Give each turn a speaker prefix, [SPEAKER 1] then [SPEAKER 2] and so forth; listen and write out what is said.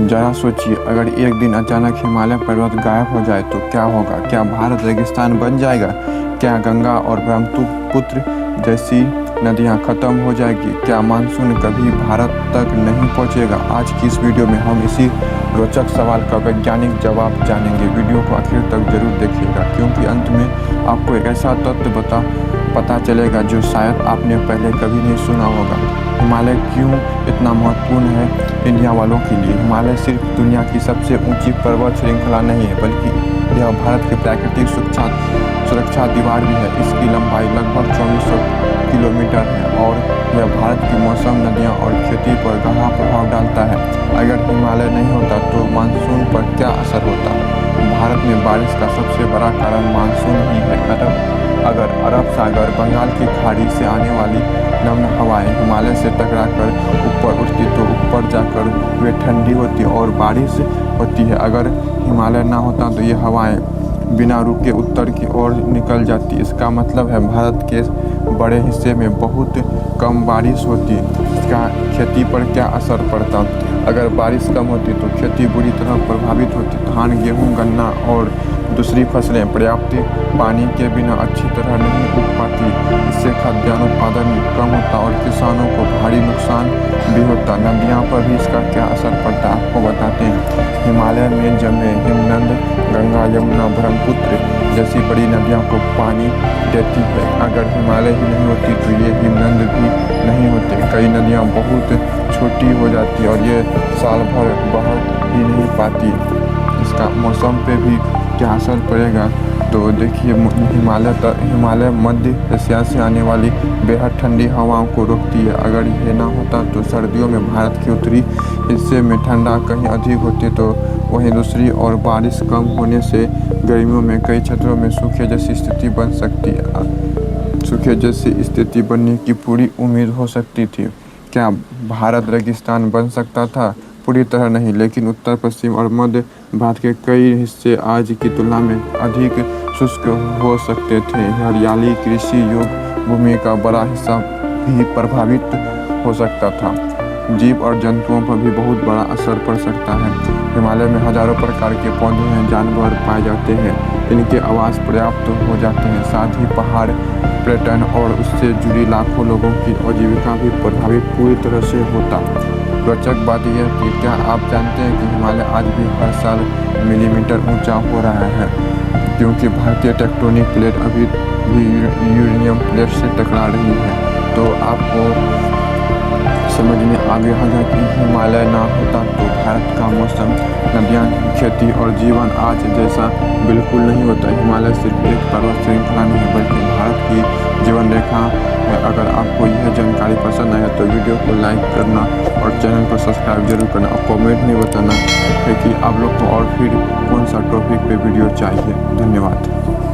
[SPEAKER 1] जरा सोचिए, अगर एक दिन अचानक हिमालय पर्वत गायब हो जाए तो क्या होगा? क्या भारत रेगिस्तान बन जाएगा? क्या गंगा और ब्रह्मपुत्र जैसी नदियां खत्म हो जाएगी? क्या मानसून कभी भारत तक नहीं पहुंचेगा? आज की इस वीडियो में हम इसी रोचक सवाल का वैज्ञानिक जवाब जानेंगे। वीडियो को आखिर तक जरूर देखिएगा, क्योंकि अंत में आपको एक ऐसा तथ्य पता चलेगा जो शायद आपने पहले कभी नहीं सुना होगा। हिमालय क्यों इतना महत्वपूर्ण है इंडिया वालों के लिए? हिमालय सिर्फ दुनिया की सबसे ऊंची पर्वत श्रृंखला नहीं है, बल्कि यह भारत की प्राकृतिक सुरक्षा दीवार भी है। इसकी लंबाई लगभग 2400 किलोमीटर है और यह भारत की मौसम, नदियाँ और खेती पर गहरा प्रभाव डालता है। अगर हिमालय नहीं होता तो मानसून पर क्या असर होता? भारत में बारिश का सबसे बड़ा कारण मानसून ही है। अगर अरब सागर, बंगाल की खाड़ी से आने वाली नम हवाएं हिमालय से टकराकर ऊपर उठती तो ऊपर जाकर वे ठंडी होती और बारिश होती है। अगर हिमालय ना होता तो ये हवाएं बिना रुके उत्तर की ओर निकल जाती। इसका मतलब है भारत के बड़े हिस्से में बहुत कम बारिश होती। इसका खेती पर क्या असर पड़ता? अगर बारिश कम होती तो खेती बुरी तरह प्रभावित होती। धान, गेहूँ, गन्ना और दूसरी फसलें पर्याप्त पानी के बिना अच्छी तरह नहीं उग पाती। इससे खाद्यान्न उत्पादन कम होता और किसानों को भारी नुकसान भी होता। नदियों पर भी इसका क्या असर पड़ता, आपको बताते हैं। हिमालय में जमे हिमनद गंगा, यमुना, ब्रह्मपुत्र जैसी बड़ी नदियों को पानी देती है। अगर हिमालय ही नहीं होती तो ये हिमनद भी नहीं होते। कई नदियाँ बहुत छोटी हो जाती और ये साल भर बह ही नहीं पाती। इसका मौसम पे भी क्या असर पड़ेगा? तो देखिए, हिमालय मध्य एशिया से आने वाली बेहद ठंडी हवाओं को रोकती है। अगर यह ना होता तो सर्दियों में भारत के उत्तरी हिस्से में ठंडा कहीं अधिक होती, तो वहीं दूसरी ओर बारिश कम होने से गर्मियों में कई क्षेत्रों में सूखे जैसी स्थिति बनने की पूरी उम्मीद हो सकती थी। क्या भारत रेगिस्तान बन सकता था? पूरी तरह नहीं, लेकिन उत्तर, पश्चिम और मध्य भारत के कई हिस्से आज की तुलना में अधिक शुष्क हो सकते थे। हरियाली, कृषि योग्य भूमि का बड़ा हिस्सा भी प्रभावित हो सकता था। जीव और जंतुओं पर भी बहुत बड़ा असर पड़ सकता है। हिमालय में हजारों प्रकार के पौधे हैं, जानवर पाए जाते हैं। इनके आवास पर्याप्त हो जाते हैं। साथ ही पहाड़, पर्यटन और उससे जुड़ी लाखों लोगों की आजीविका भी प्रभावित पूरी तरह से होता। रोचक बात यह है कि क्या आप जानते हैं कि हिमालय आज भी हर साल मिलीमीटर ऊंचा हो रहा है, क्योंकि भारतीय टेक्टोनिक प्लेट अभी भी यूरेनियम प्लेट से टकरा रही है। तो आपको समझ में आ गया होगा कि हिमालय ना होता तो भारत का मौसम, नदियाँ, खेती और जीवन आज जैसा बिल्कुल नहीं होता। हिमालय सिर्फ एक पर्वत श्रृंखला नहीं है, बल्कि भारत की जीवन रेखा है। अगर आपको यह जानकारी पसंद आया तो वीडियो को लाइक करना और चैनल को सब्सक्राइब जरूर करना और कमेंट में बताना है कि आप लोग को और फिर कौन सा टॉपिक पे वीडियो चाहिए। धन्यवाद।